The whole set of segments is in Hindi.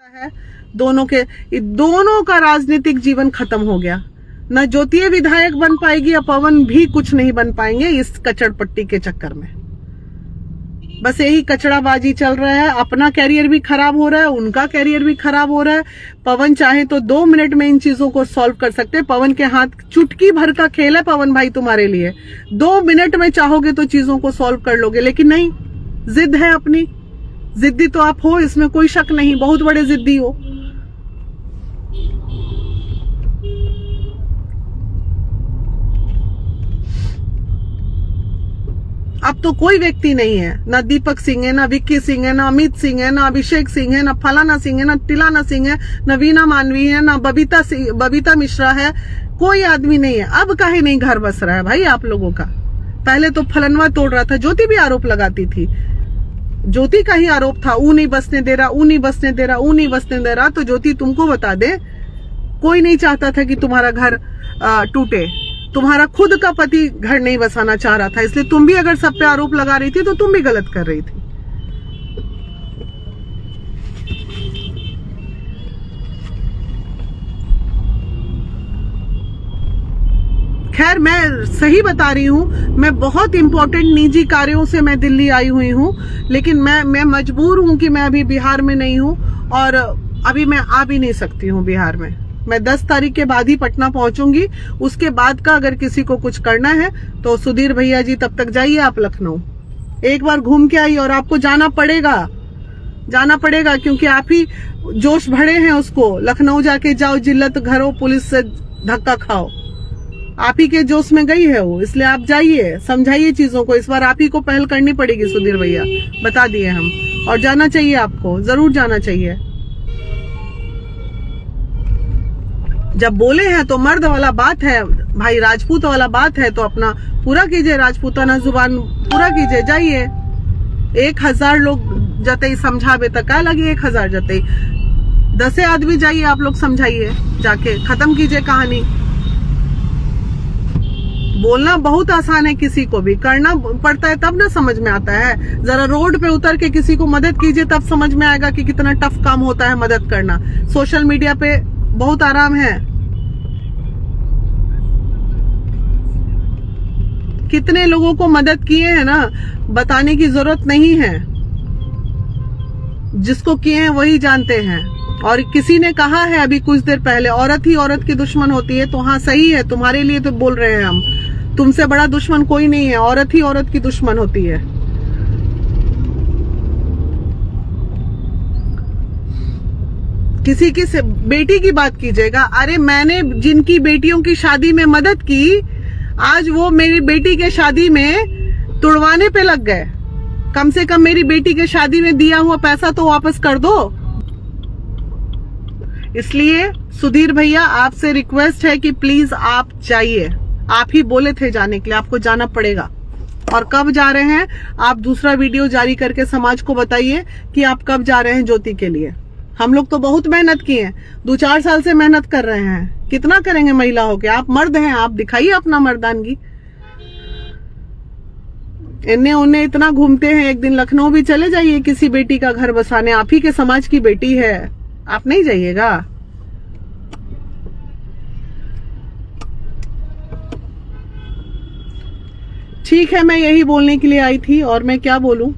है दोनों का राजनीतिक जीवन खत्म हो गया। न ज्योति विधायक बन पाएगी या पवन भी कुछ नहीं बन पाएंगे इस कचड़पट्टी के चक्कर में। बस यही कचड़ाबाजी चल रहा है, अपना कैरियर भी खराब हो रहा है, उनका कैरियर भी खराब हो रहा है। पवन चाहे तो 2 मिनट में इन चीजों को सॉल्व कर सकते हैं। पवन के हाथ चुटकी भर का खेल है पवन भाई तुम्हारे लिए। 2 मिनट में चाहोगे तो चीजों को सॉल्व कर लोगे, लेकिन नहीं, जिद है अपनी। जिद्दी तो आप हो, इसमें कोई शक नहीं, बहुत बड़े जिद्दी हो। अब तो कोई व्यक्ति नहीं है, ना दीपक सिंह है, ना विक्की सिंह है, ना अमित सिंह है, ना अभिषेक सिंह है, ना फलाना सिंह है, ना टिलाना सिंह है, ना वीना मानवी है, ना बबीता मिश्रा है। कोई आदमी नहीं है। अब काहे नहीं घर बस रहा है भाई आप लोगों का? पहले तो फलनवा तोड़ रहा था, ज्योति भी आरोप लगाती थी, ज्योति का ही आरोप था, ऊ नहीं बसने दे रहा, ऊ नहीं बसने दे रहा, ऊ नहीं बसने दे रहा। तो ज्योति तुमको बता दे, कोई नहीं चाहता था कि तुम्हारा घर टूटे। तुम्हारा खुद का पति घर नहीं बसाना चाह रहा था, इसलिए तुम भी अगर सब पे आरोप लगा रही थी तो तुम भी गलत कर रही थी। खैर, मैं सही बता रही हूँ, मैं बहुत इंपॉर्टेंट निजी कार्यों से मैं दिल्ली आई हुई हूँ, लेकिन मैं मजबूर हूँ कि मैं अभी बिहार में नहीं हूँ और अभी मैं आ भी नहीं सकती हूँ बिहार में। मैं 10 तारीख के बाद ही पटना पहुंचूंगी। उसके बाद का अगर किसी को कुछ करना है तो सुधीर भैया जी, तब तक जाइए आप लखनऊ, एक बार घूम के आइए। और आपको जाना पड़ेगा क्योंकि आप ही जोश भरे हैं उसको। लखनऊ जाके जाओ, जिल्लत घरों, पुलिस से धक्का खाओ, आप ही के जोश में गई है वो, इसलिए आप जाइए, समझाइए चीजों को। इस बार आप ही को पहल करनी पड़ेगी सुधीर भैया, बता दिए हम। और जाना चाहिए, आपको जरूर जाना चाहिए। जब बोले हैं तो मर्द वाला बात है भाई, राजपूत वाला बात है तो अपना पूरा कीजिए, राजपूताना जुबान पूरा कीजिए, जाइए। 1000 लोग जते समझावे तक का लगी, 1000 जते 10 आदमी जाइए, आप लोग समझाइए, जाके खत्म कीजिए कहानी। बोलना बहुत आसान है, किसी को भी करना पड़ता है तब ना समझ में आता है। जरा रोड पे उतर के किसी को मदद कीजिए, तब समझ में आएगा कि कितना टफ काम होता है मदद करना। सोशल मीडिया पे बहुत आराम है, कितने लोगों को मदद किए हैं ना, बताने की जरूरत नहीं है। जिसको किए हैं वही जानते हैं। और किसी ने कहा है अभी कुछ देर पहले, औरत ही औरत की दुश्मन होती है, तो हाँ सही है, तुम्हारे लिए तो बोल रहे हैं हम। तुमसे बड़ा दुश्मन कोई नहीं है, औरत ही औरत की दुश्मन होती है। किसी की बेटी की बात कीजिएगा, अरे मैंने जिनकी बेटियों की शादी में मदद की, आज वो मेरी बेटी के शादी में तुड़वाने पे लग गए। कम से कम मेरी बेटी के शादी में दिया हुआ पैसा तो वापस कर दो। इसलिए सुधीर भैया, आपसे रिक्वेस्ट है कि प्लीज आप जाइए। आप ही बोले थे जाने के लिए, आपको जाना पड़ेगा। और कब जा रहे हैं आप दूसरा वीडियो जारी करके समाज को बताइए कि आप कब जा रहे हैं ज्योति के लिए। हम लोग तो बहुत मेहनत किए हैं, 2-4 साल से मेहनत कर रहे हैं, कितना करेंगे महिला होके? आप मर्द हैं, आप दिखाइए अपना मर्दानगी। इन्ने उन्ने इतना घूमते हैं, एक दिन लखनऊ भी चले जाइए किसी बेटी का घर बसाने, आप ही के समाज की बेटी है, आप नहीं जाइएगा? ठीक है, मैं यही बोलने के लिए आई थी, और मैं क्या बोलूं।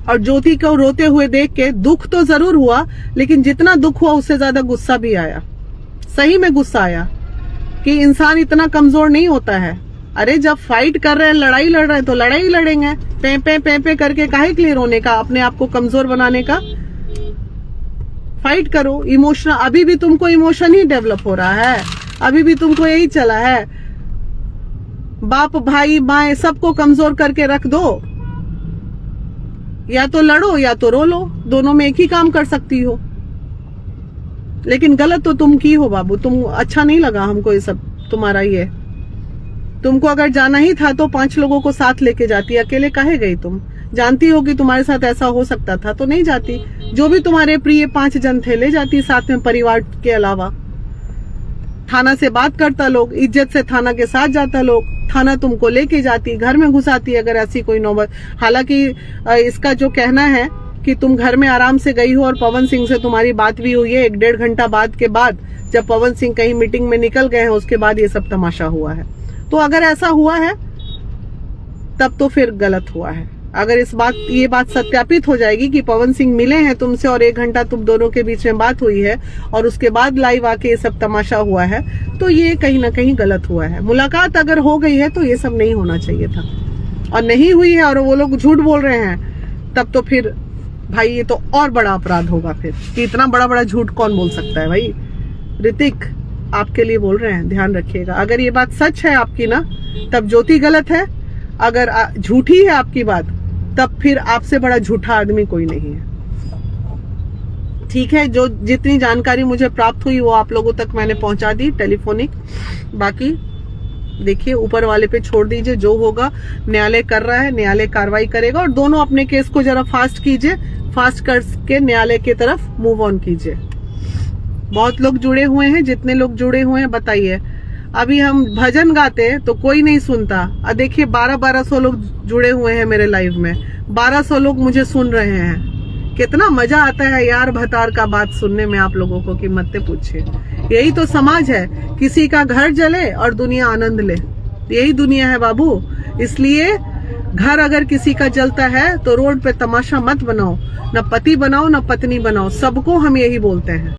और ज्योति को रोते हुए देख के दुख तो जरूर हुआ, लेकिन जितना दुख हुआ उससे ज्यादा गुस्सा भी आया। सही में गुस्सा आया कि इंसान इतना कमजोर नहीं होता है। अरे जब फाइट कर रहे हैं, लड़ाई लड़ रहे हैं, तो लड़ाई लड़ेंगे। पे करके काहे के लिए रोने का, अपने आप को कमजोर बनाने का? फाइट करो। इमोशन, अभी भी तुमको इमोशन ही डेवलप हो रहा है, अभी भी तुमको यही चला है। बाप भाई माए सबको कमजोर करके रख दो, या तो लड़ो या तो रो लो, दोनों में एक ही काम कर सकती हो। लेकिन गलत तो तुम की हो बाबू, तुम अच्छा नहीं लगा हमको ये सब तुम्हारा। ये तुमको अगर जाना ही था तो 5 लोगों को साथ लेके जाती, अकेले काहे गई तुम? जानती हो कि तुम्हारे साथ ऐसा हो सकता था तो नहीं जाती। जो भी तुम्हारे प्रिय 5 जन थे ले जाती साथ में, परिवार के अलावा। थाना से बात करता लोग, इज्जत से थाना के साथ जाता लोग, थाना तुमको लेके जाती, घर में घुसाती अगर ऐसी कोई नौबत। हालांकि इसका जो कहना है कि तुम घर में आराम से गई हो और पवन सिंह से तुम्हारी बात भी हुई है 1-1.5 घंटा बाद के बाद, जब पवन सिंह कहीं मीटिंग में निकल गए हैं, उसके बाद ये सब तमाशा हुआ है। तो अगर ऐसा हुआ है तब तो फिर गलत हुआ है। अगर ये बात सत्यापित हो जाएगी कि पवन सिंह मिले हैं तुमसे और 1 घंटा तुम दोनों के बीच में बात हुई है और उसके बाद लाइव आके ये सब तमाशा हुआ है, तो ये कहीं ना कहीं गलत हुआ है। मुलाकात अगर हो गई है तो ये सब नहीं होना चाहिए था, और नहीं हुई है और वो लोग झूठ बोल रहे हैं, तब तो फिर भाई ये तो और बड़ा अपराध होगा फिर, कि इतना बड़ा बड़ा झूठ कौन बोल सकता है। भाई ऋतिक आपके लिए बोल रहे हैं, ध्यान रखिएगा। अगर ये बात सच है आपकी ना, तब ज्योति गलत है। अगर झूठी है आपकी बात, तब फिर आपसे बड़ा झूठा आदमी कोई नहीं है। ठीक है, जो जितनी जानकारी मुझे प्राप्त हुई वो आप लोगों तक मैंने पहुंचा दी टेलीफोनिक। बाकी देखिए, ऊपर वाले पे छोड़ दीजिए, जो होगा न्यायालय कर रहा है, न्यायालय कार्रवाई करेगा। और दोनों अपने केस को जरा फास्ट कीजिए, फास्ट करके न्यायालय की तरफ मूव ऑन कीजिए। बहुत लोग जुड़े हुए हैं, जितने लोग जुड़े हुए हैं बताइए। अभी हम भजन गाते हैं तो कोई नहीं सुनता, और देखिए 1200 लोग जुड़े हुए हैं मेरे लाइव में, 1200 लोग मुझे सुन रहे हैं। कितना मजा आता है यार भतार का बात सुनने में आप लोगों को, कि मत पूछिए। यही तो समाज है, किसी का घर जले और दुनिया आनंद ले, यही दुनिया है बाबू। इसलिए घर अगर किसी का जलता है तो रोड पे तमाशा मत बनाओ, न पति बनाओ न पत्नी बनाओ, सबको हम यही बोलते हैं।